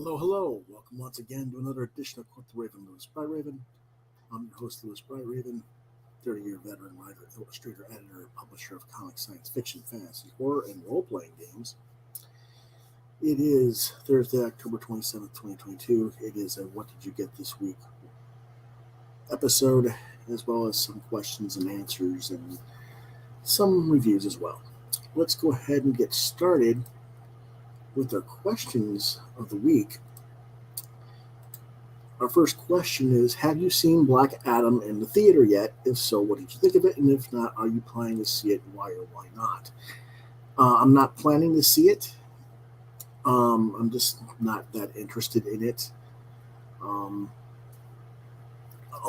Hello, hello. Welcome once again to another edition of Quoth the Raven, Lewis Bry Raven. I'm your host, Lewis Bry Raven, 30-year veteran writer, illustrator, editor, publisher of comic science fiction, fantasy, horror, and role-playing games. It is Thursday, October 27th, 2022. It is a What Did You Get This Week episode, as well as some questions and answers and some reviews as well. Let's go ahead and get started with our questions of the week. Our first question is, have you seen Black Adam in the theater yet? If so, what did you think of it? And if not, are you planning to see it? Why or why not? I'm not planning to see it. I'm just not that interested in it. A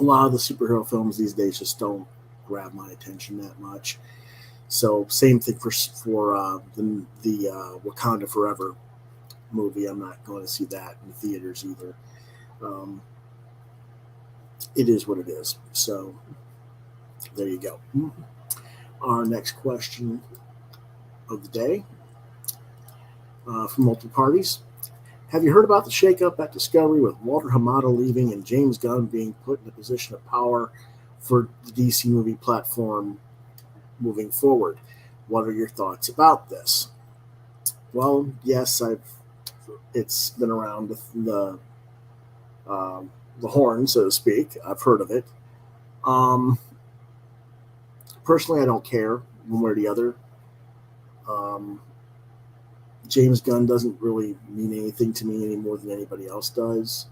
lot of the superhero films these days just don't grab my attention that much. So same thing for the Wakanda Forever movie. I'm not going to see that in the theaters either. It is what it is. So there you go. Our next question of the day from multiple parties. Have you heard about the shakeup at Discovery with Walter Hamada leaving and James Gunn being put in a position of power for the DC movie platform moving forward? What are your thoughts about this? Well, yes, it's been around with the horn, so to speak. I've heard of it. Personally, I don't care one way or the other. James Gunn doesn't really mean anything to me any more than anybody else does.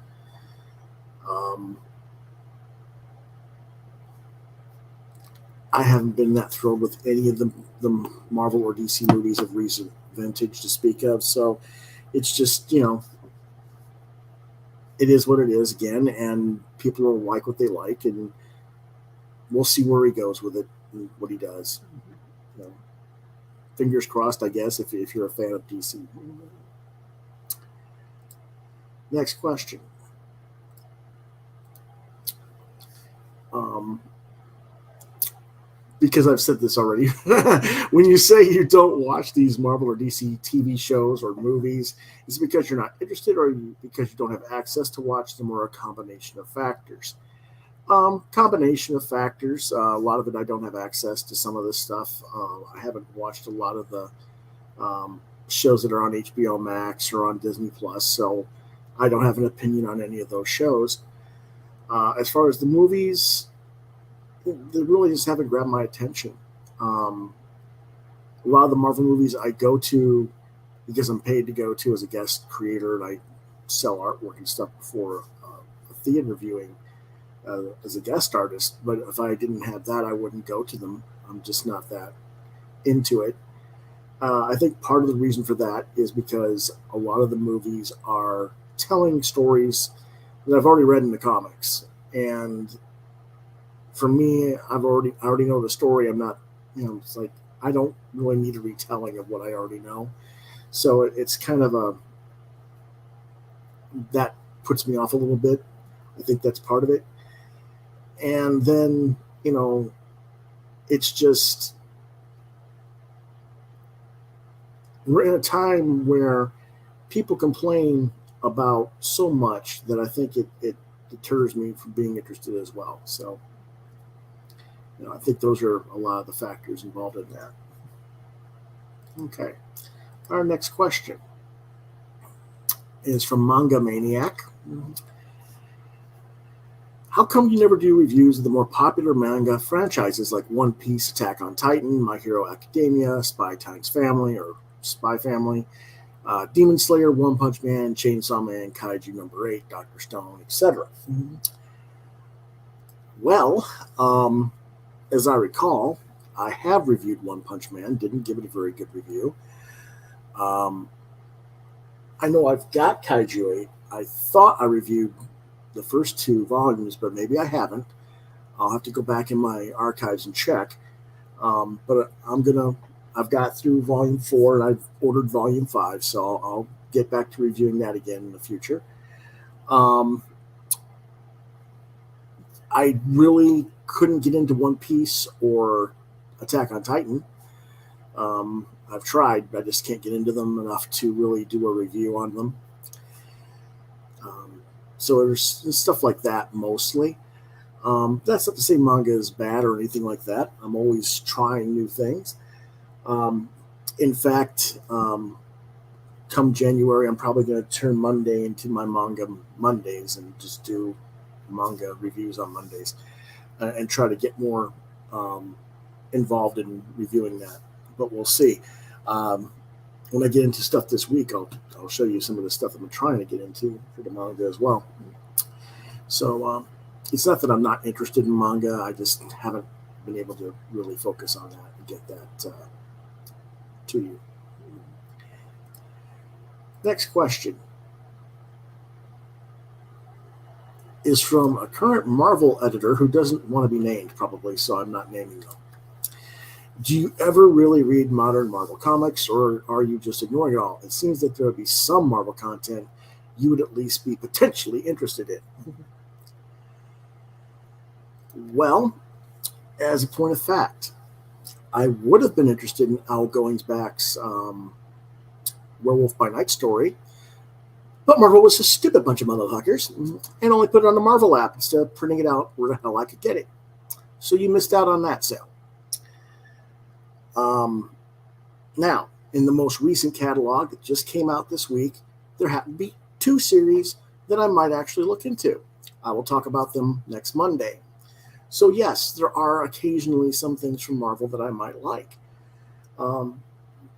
I haven't been that thrilled with any of the Marvel or DC movies of recent vintage to speak of. So it's just, it is what it is again, and people will like what they like, and we'll see where he goes with it and what he does. Fingers crossed, I guess, if you're a fan of DC. Next question. Because I've said this already, when you say you don't watch these Marvel or DC TV shows or movies, is it because you're not interested, or because you don't have access to watch them, or a combination of factors? Combination of factors. A lot of it, I don't have access to some of this stuff. I haven't watched a lot of the shows that are on HBO Max or on Disney Plus, so I don't have an opinion on any of those shows. As far as the movies, they really just haven't grabbed my attention. A lot of the Marvel movies I go to because I'm paid to go to as a guest creator, and I sell artwork and stuff before a theater viewing as a guest artist. But if I didn't have that, I wouldn't go to them. I'm just not that into it. I think part of the reason for that is because a lot of the movies are telling stories that I've already read in the comics, and for me, I already know the story. I'm not, it's like I don't really need a retelling of what I already know. So it's kind of that puts me off a little bit. I think that's part of it. And then, it's just, we're in a time where people complain about so much that I think it deters me from being interested as well. So, I think those are a lot of the factors involved in that. Okay. Our next question is from Manga Maniac. How come you never do reviews of the more popular manga franchises like One Piece, Attack on Titan, My Hero Academia, Spy Times Family or Spy Family, Demon Slayer, One Punch Man, Chainsaw Man, Kaiju Number 8, Dr. Stone, etc.? Well, as I recall, I have reviewed One Punch Man, didn't give it a very good review. I know I've got Kaiju 8. I thought I reviewed the first 2 volumes, but maybe I haven't. I'll have to go back in my archives and check. But I've got through volume 4, and I've ordered volume 5, so I'll get back to reviewing that again in the future. I really couldn't get into One Piece or Attack on Titan. I've tried, but I just can't get into them enough to really do a review on them. So there's stuff like that mostly. That's not to say manga is bad or anything like that. I'm always trying new things. Um, in fact, come January, I'm probably going to turn Monday into my manga Mondays and just do manga reviews on Mondays and try to get more involved in reviewing that. But we'll see. Um, when I get into stuff this week, I'll show you some of the stuff I'm trying to get into for the manga as well. So it's not that I'm not interested in manga. I just haven't been able to really focus on that and get that to you. Next question is from a current Marvel editor who doesn't want to be named, probably, so I'm not naming them. Do you ever really read modern Marvel comics, or are you just ignoring it all? It seems that there would be some Marvel content you would at least be potentially interested in. Well, as a point of fact, I would have been interested in Al Goingsback's Werewolf by Night story, but Marvel was a stupid bunch of motherfuckers and only put it on the Marvel app instead of printing it out where the hell I could get it. So you missed out on that sale. Now, in the most recent catalog that just came out this week, there happen to be 2 series that I might actually look into. I will talk about them next Monday. So yes, there are occasionally some things from Marvel that I might like.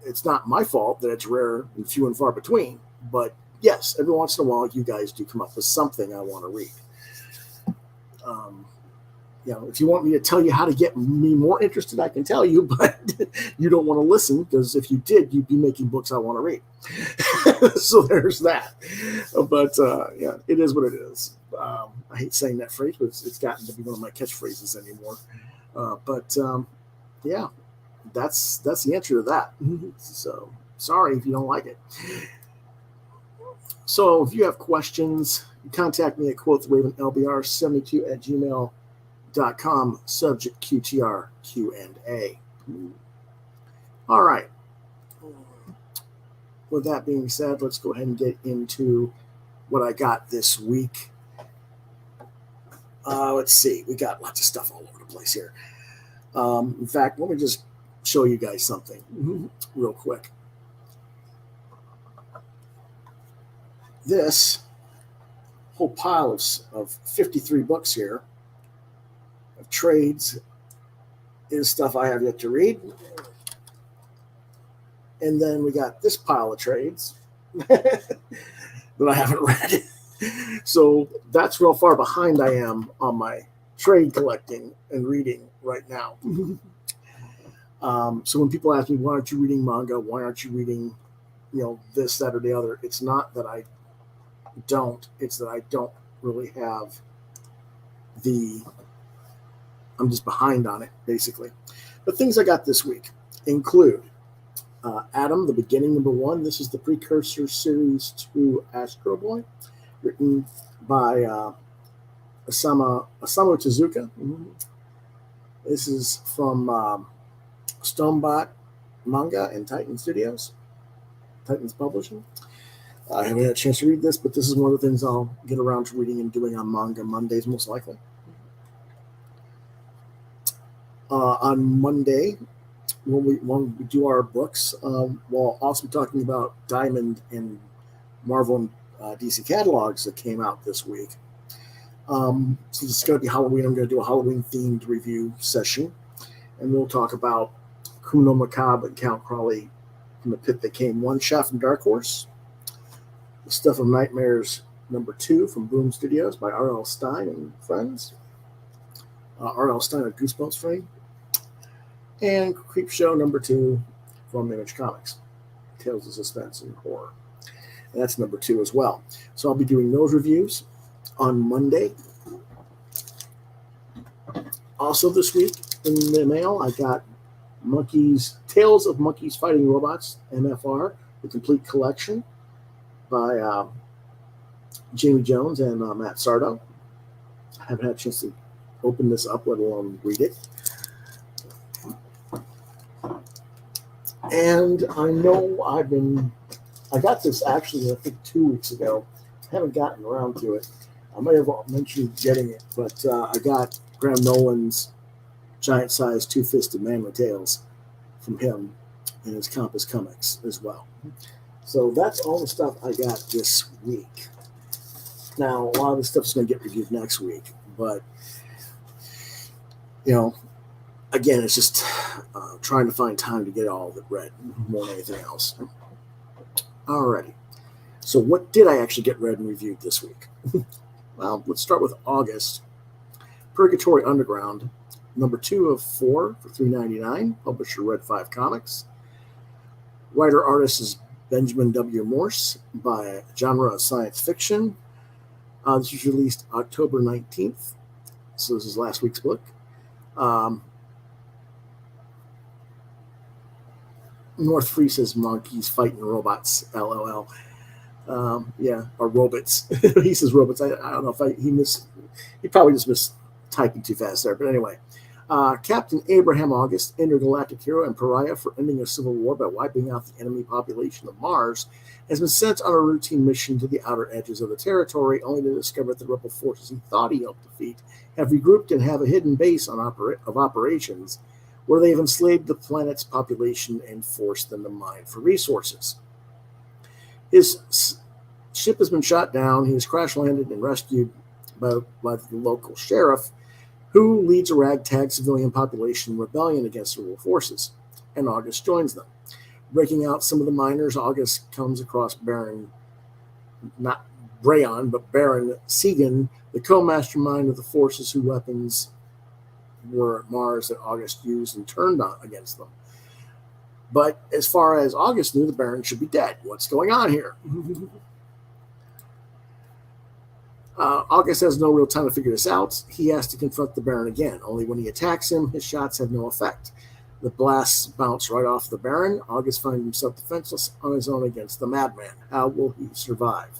It's not my fault that it's rare and few and far between, but yes, every once in a while you guys do come up with something I want to read. If you want me to tell you how to get me more interested, I can tell you, but you don't want to listen, because if you did, you'd be making books I want to read. So there's that. But it is what it is. I hate saying that phrase, but it's gotten to be one of my catchphrases anymore. That's the answer to that. So sorry if you don't like it. So if you have questions, contact me at quothravenlbr72@gmail.com, subject QTR Q&A. All right. With that being said, let's go ahead and get into what I got this week. Let's see. We got lots of stuff all over the place here. In fact, let me just show you guys something real quick. This whole pile of 53 books here of trades is stuff I have yet to read. And then we got this pile of trades that I haven't read. So that's real far behind I am on my trade collecting and reading right now. So when people ask me, why aren't you reading manga? Why aren't you reading, this, that, or the other? It's not that I don't. It's that I don't really have I'm just behind on it, basically. But things I got this week include Atom, the Beginning, #1. This is the precursor series to Astro Boy, written by Osamu Tezuka. This is from Stonebot Manga and Titans Publishing. I haven't had a chance to read this, but this is one of the things I'll get around to reading and doing on Manga Mondays, most likely. On Monday, when we do our books, we'll also be talking about Diamond and Marvel and DC catalogs that came out this week. So it's going to be Halloween. I'm going to do a Halloween-themed review session, and we'll talk about Kuno Macabre and Count Crowley from the Pit That Came One Shot from Dark Horse, The Stuff of Nightmares #2 from Boom Studios by R.L. Stine and friends. R.L. Stine of Goosebumps fame. And Creepshow #2 from Image Comics, Tales of Suspense and Horror. And that's #2 as well. So I'll be doing those reviews on Monday. Also this week in the mail, I got Tales of Monkeys Fighting Robots, MFR, the complete collection by Jamie Jones and Matt Sardo. I haven't had a chance to open this up, let alone read it. And I know I got this actually, I think 2 weeks ago. haven't gotten around to it. I may have mentioned getting it, but I got Graham Nolan's giant-sized two-fisted Manly Tales from him in his Compass Comics as well. So that's all the stuff I got this week. Now, a lot of the stuff is going to get reviewed next week, but, again, it's just trying to find time to get all of it read more than anything else. Alrighty. So what did I actually get read and reviewed this week? Well, let's start with August. Purgatory Underground, number 2 of 4 for $3.99. Publisher Red 5 Comics. Writer-artist is Benjamin W. Morse, by genre of science fiction. This was released October 19th. So this is last week's book. North Free says monkeys fighting robots, LOL. Or robots. He says robots. I don't know if he probably just missed typing too fast there. But anyway, Captain Abraham August, intergalactic hero and pariah for ending a civil war by wiping out the enemy population of Mars, has been sent on a routine mission to the outer edges of the territory, only to discover that the rebel forces he thought he helped defeat have regrouped and have a hidden base of operations where they have enslaved the planet's population and forced them to mine for resources. His ship has been shot down. He is crash-landed and rescued by the local sheriff, who leads a ragtag civilian population rebellion against the rebel forces, and August joins them. Breaking out some of the miners, August comes across Baron Segan, the co-mastermind of the forces whose weapons were at Mars that August used and turned on against them. But as far as August knew, the Baron should be dead. What's going on here? August has no real time to figure this out. He has to confront the Baron again. Only when he attacks him, his shots have no effect. The blasts bounce right off the Baron. August finds himself defenseless on his own against the madman. How will he survive?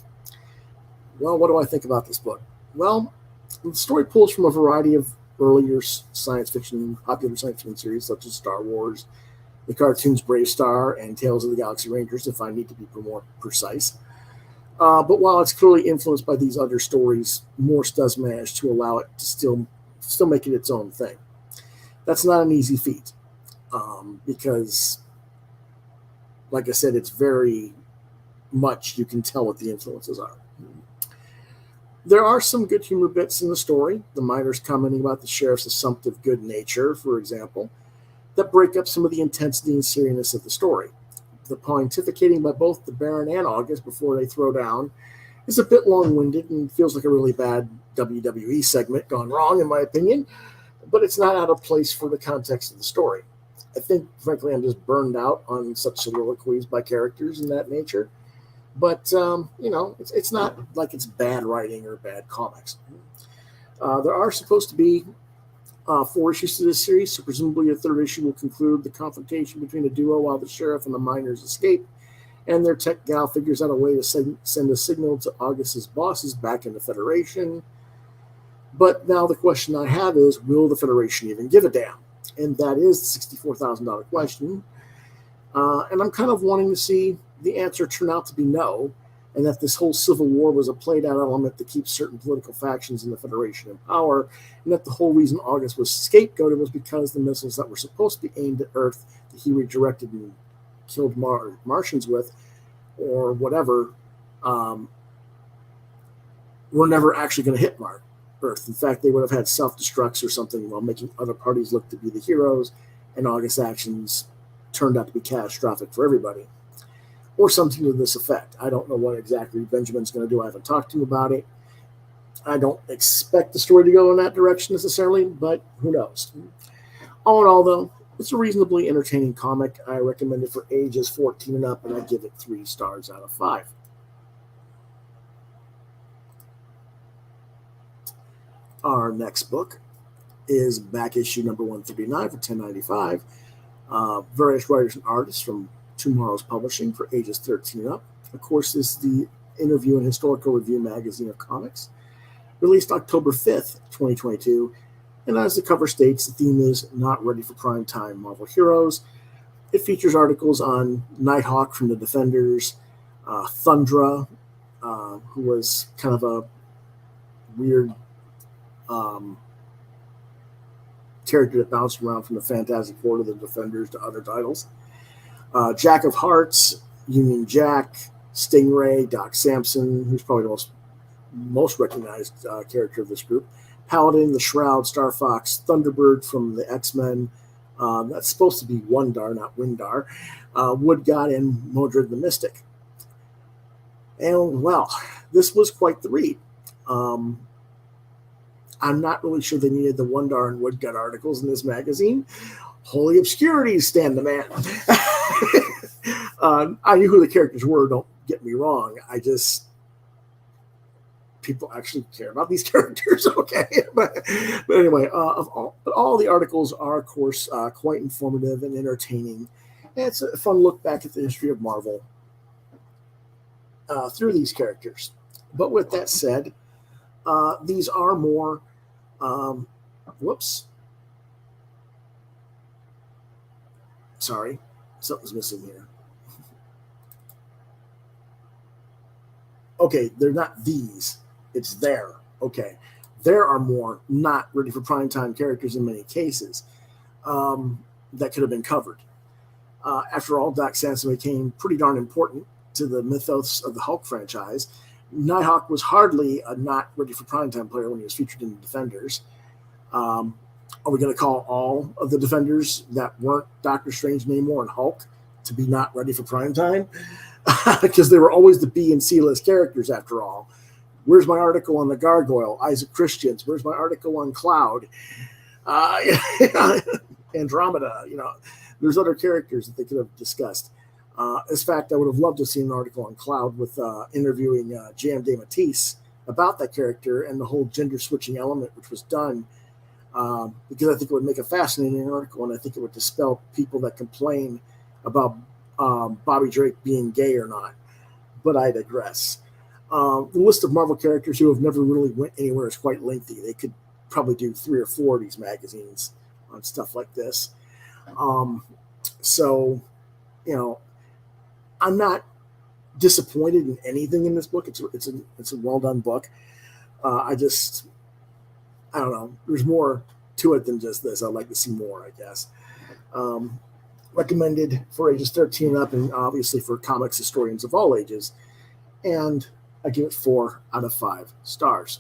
Well, what do I think about this book? Well, the story pulls from a variety of earlier popular science fiction series such as Star Wars, the cartoons Brave Star, and Tales of the Galaxy Rangers, if I need to be more precise. But while it's clearly influenced by these other stories, Morse does manage to allow it to still make it its own thing. That's not an easy feat, because, like I said, it's very much, you can tell what the influences are. There are some good humor bits in the story. The miners commenting about the sheriff's assumptive good nature, for example, that break up some of the intensity and seriousness of the story. The pontificating by both the Baron and August before they throw down is a bit long-winded and feels like a really bad WWE segment gone wrong, in my opinion, but it's not out of place for the context of the story. I think, frankly, I'm just burned out on such soliloquies by characters in that nature. But, it's not like it's bad writing or bad comics. There are supposed to be 4 issues to this series, so presumably a 3rd issue will conclude the confrontation between the duo while the sheriff and the miners escape, and their tech gal figures out a way to send a signal to August's bosses back in the Federation. But now the question I have is, will the Federation even give a damn? And that is the $64,000 question. And I'm kind of wanting to see the answer turn out to be no, and that this whole civil war was a played-out element to keep certain political factions in the Federation in power, and that the whole reason August was scapegoated was because the missiles that were supposed to be aimed at Earth that he redirected and killed Martians with, or whatever, were never actually going to hit Earth. In fact, they would have had self-destructs or something while making other parties look to be the heroes, and August's actions turned out to be catastrophic for everybody. Or something to this effect. I don't know what exactly Benjamin's going to do. I haven't talked to him about it. I don't expect the story to go in that direction necessarily, but who knows. All in all, though, it's a reasonably entertaining comic. I recommend it for ages 14 and up, and I give it 3 stars out of 5. Our next book is back issue number 139 for $10.95. Various writers and artists from TwoMorrows Publishing for ages 13 and up. Of course, this is the Interview and Historical Review magazine of comics, released October 5th, 2022. And as the cover states, the theme is Not Ready for Prime Time Marvel Heroes. It features articles on Nighthawk from the Defenders, Thundra, who was kind of a weird um, character that bounced around from the Fantastic Four to the Defenders to other titles. Jack of Hearts, Union Jack, Stingray, Doc Samson, who's probably the most recognized character of this group. Paladin, the Shroud, Star Fox, Thunderbird from the X-Men. That's supposed to be Wundar, not Windar. Wood God, and Modred the Mystic. And, well, this was quite the read. I'm not really sure they needed the Wundar and Wood God articles in this magazine. Holy obscurities, Stan the Man. I knew who the characters were, don't get me wrong. People actually care about these characters, okay? but anyway, all the articles are, of course, quite informative and entertaining. And it's a fun look back at the history of Marvel through these characters. But with that said, these are more... Sorry, something's missing here. Okay, they're not these. It's there. Okay. There are more not ready for primetime characters in many cases that could have been covered. After all, Doc Samson became pretty darn important to the mythos of the Hulk franchise. Nighthawk was hardly a not ready for primetime player when he was featured in the Defenders. Are we going to call all of the Defenders that weren't Doctor Strange, Namor, and Hulk to be not ready for primetime? Because they were always the B and C list characters after all. Where's my article on the Gargoyle, Isaac Christians? Where's my article on Cloud? Andromeda, there's other characters that they could have discussed. In fact, I would have loved to see an article on Cloud with interviewing J.M. DeMatteis about that character and the whole gender switching element, which was done, because I think it would make a fascinating article, and I think it would dispel people that complain about Bobby Drake being gay or not. But I digress. The list of Marvel characters who have never really went anywhere is quite lengthy. They could probably do 3 or 4 of these magazines on stuff like this. So, I'm not disappointed in anything in this book. It's a well done book. I don't know. There's more to it than just this. I'd like to see more, I guess. Recommended for ages 13 and up, and obviously for comics historians of all ages. And I give it 4 out of 5 stars.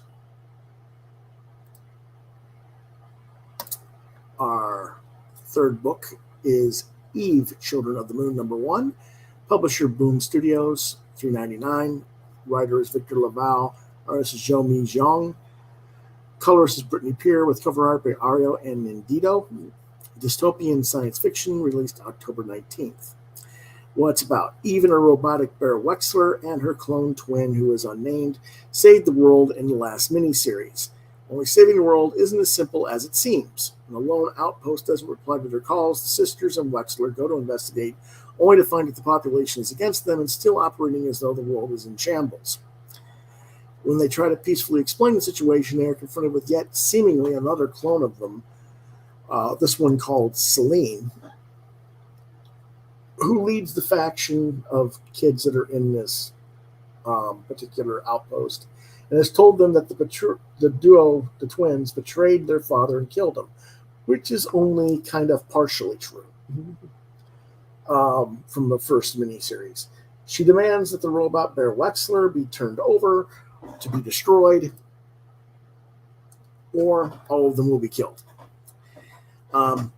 Our third book is Eve, Children of the Moon, #1. Publisher Boom Studios, $3.99. Writer is Victor LaValle. Artist is Mi-Gyeong. Colorist is Brittany Peer, with cover art by Ario and Nindito. Dystopian science fiction, released October 19th. What it's about: Eve and her robotic bear Wexler and her clone twin, who is unnamed, saved the world in the last miniseries. Only saving the world isn't as simple as it seems. When a lone outpost doesn't reply to their calls, the sisters and Wexler go to investigate, only to find that the population is against them and still operating as though the world is in shambles. When they try to peacefully explain the situation, they are confronted with yet seemingly another clone of them, this one called Celine, who leads the faction of kids that are in this particular outpost, and has told them that the twins, betrayed their father and killed him, which is only kind of partially true from the first miniseries. She demands that the robot bear Wexler be turned over to be destroyed, or all of them will be killed.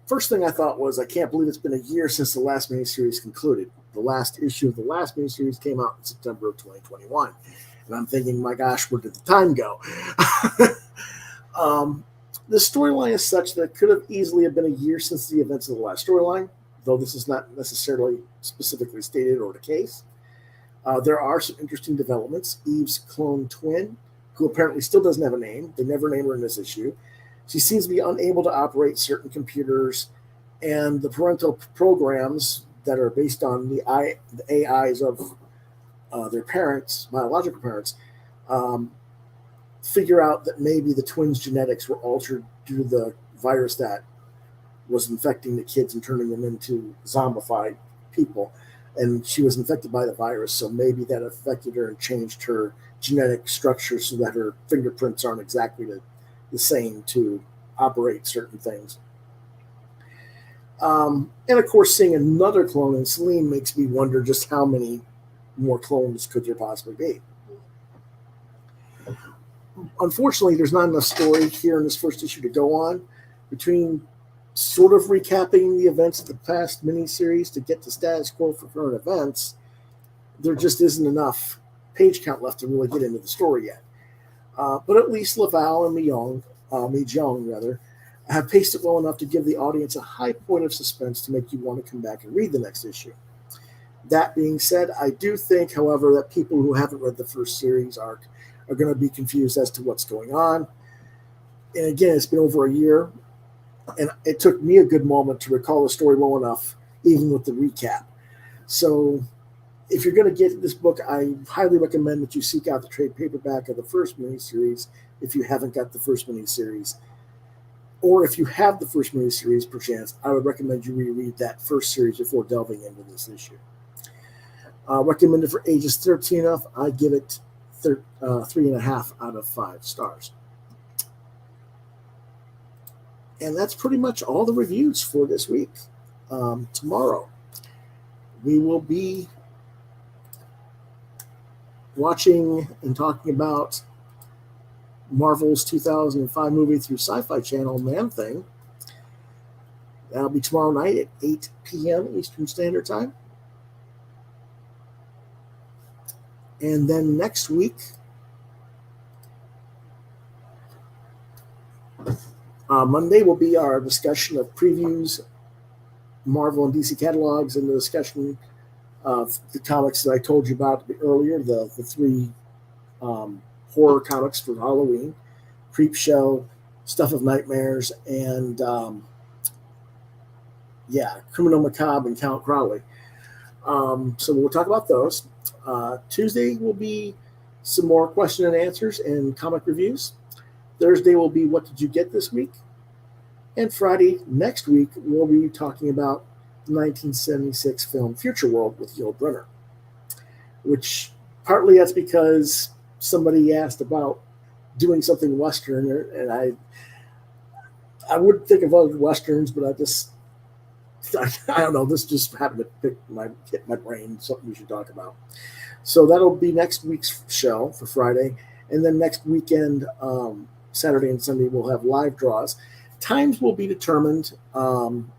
First thing I thought was, I can't believe it's been a year since the last miniseries concluded. The last issue of the last miniseries came out in September of 2021. And I'm thinking, my gosh, where did the time go? The storyline is such that it could have easily have been a year since the events of the last storyline, though this is not necessarily specifically stated or the case. There are some interesting developments. Eve's clone twin, who apparently still doesn't have a name, they never name her in this issue. She seems to be unable to operate certain computers, and the parental programs that are based on the AIs of their parents, biological parents, figure out that maybe the twins' genetics were altered due to the virus that was infecting the kids and turning them into zombified people. and she was infected by the virus, so maybe that affected her and changed her genetic structure so that her fingerprints aren't exactly the same to operate certain things. And of course, seeing another clone in Celine makes me wonder just how many more clones could there possibly be. Unfortunately, there's not enough story here in this first issue to go on. Between sort of recapping the events of the past miniseries to get the status quo for current events, there just isn't enough page count left to really get into the story yet. But at least LaValle and Mi-Gyeong rather, have paced it well enough to give the audience a high point of suspense to make you want to come back and read the next issue. That being said, I do think, however, that people who haven't read the first series arc are going to be confused as to what's going on. And again, it's been over a year, and it took me a good moment to recall the story well enough, even with the recap. So if you're going to get this book, I highly recommend that you seek out the trade paperback of the first miniseries if you haven't got the first miniseries. Or if you have the first miniseries, perchance, I would recommend you reread that first series before delving into this issue. Recommended for ages 13 up, I give it 3.5 out of 5 stars. And that's pretty much all the reviews for this week. Tomorrow, we will be watching and talking about Marvel's 2005 movie through Sci-Fi Channel, Man-Thing. That'll be tomorrow night at 8 p.m. Eastern Standard Time. And then next week, Monday will be our discussion of previews, Marvel and DC catalogs, and the discussion of the comics that I told you about earlier, the 3 horror comics for Halloween, Creep Show, Stuff of Nightmares, and Criminal Macabre and Count Crowley. So we'll talk about those. Tuesday will be some more question and answers and comic reviews. Thursday will be what did you get this week? And Friday next week, we'll be talking about the 1976 film Future World with Yul Brynner, which partly that's because somebody asked about doing something Western, and I would think of other Westerns, but I don't know, this just happened to hit my brain, something we should talk about. So that'll be next week's show for Friday, and then next weekend, Saturday and Sunday, we'll have live draws. Times will be determined, and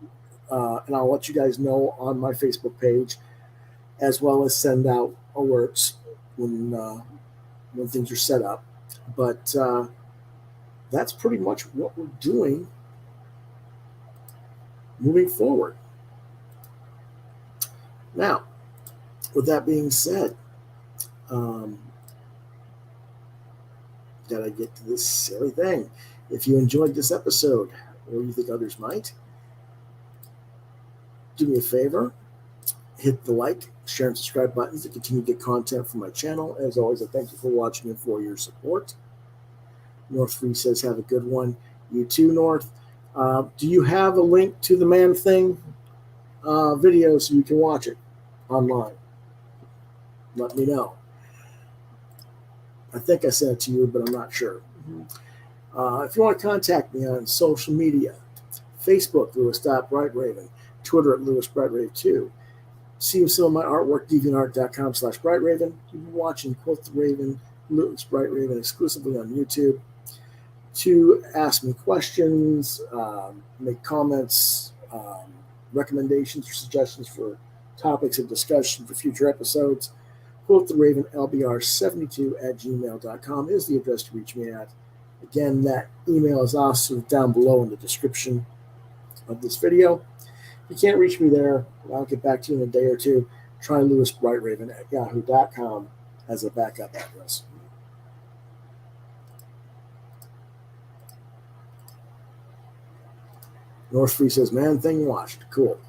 I'll let you guys know on my Facebook page, as well as send out alerts when things are set up. But that's pretty much what we're doing moving forward. Now, with that being said, gotta get to this silly thing. If you enjoyed this episode, or you think others might, do me a favor, hit the like, share, and subscribe buttons to continue to get content from my channel. As always, I thank you for watching and for your support. North Free says, have a good one. You too, North. Do you have a link to the Man-Thing video so you can watch it online? Let me know. I think I sent it to you, but I'm not sure. If you want to contact me on social media, Facebook, Lewis.BrightRaven, Twitter at LewisBrightRave2. See some of my artwork, deviantart.com/BrightRaven. You've been watching Quoth the Raven, Lewis Bright Raven, exclusively on YouTube. To ask me questions, make comments, recommendations or suggestions for topics of discussion for future episodes, Quoth the Raven LBR72@gmail.com is the address to reach me at. Again, that email is also down below in the description of this video. If you can't reach me there, I'll get back to you in a day or two. Try lewisbrightraven@yahoo.com as a backup address. North Free says, Man-Thing watched. Cool.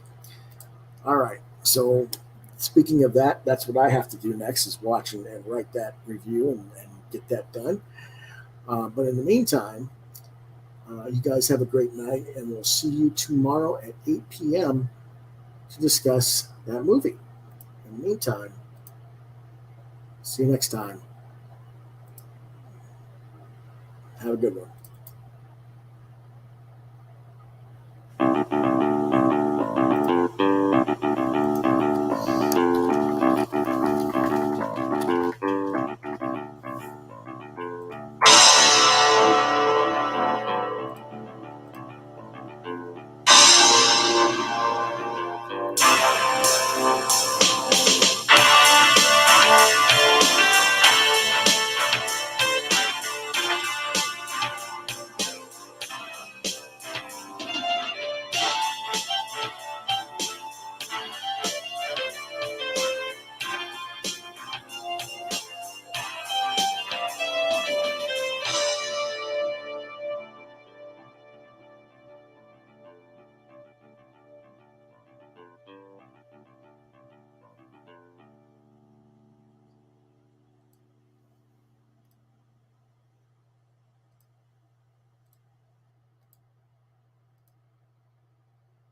All right. So speaking of that, that's what I have to do next is watch and write that review and get that done. But in the meantime, you guys have a great night, and we'll see you tomorrow at 8 p.m. to discuss that movie. In the meantime, see you next time. Have a good one.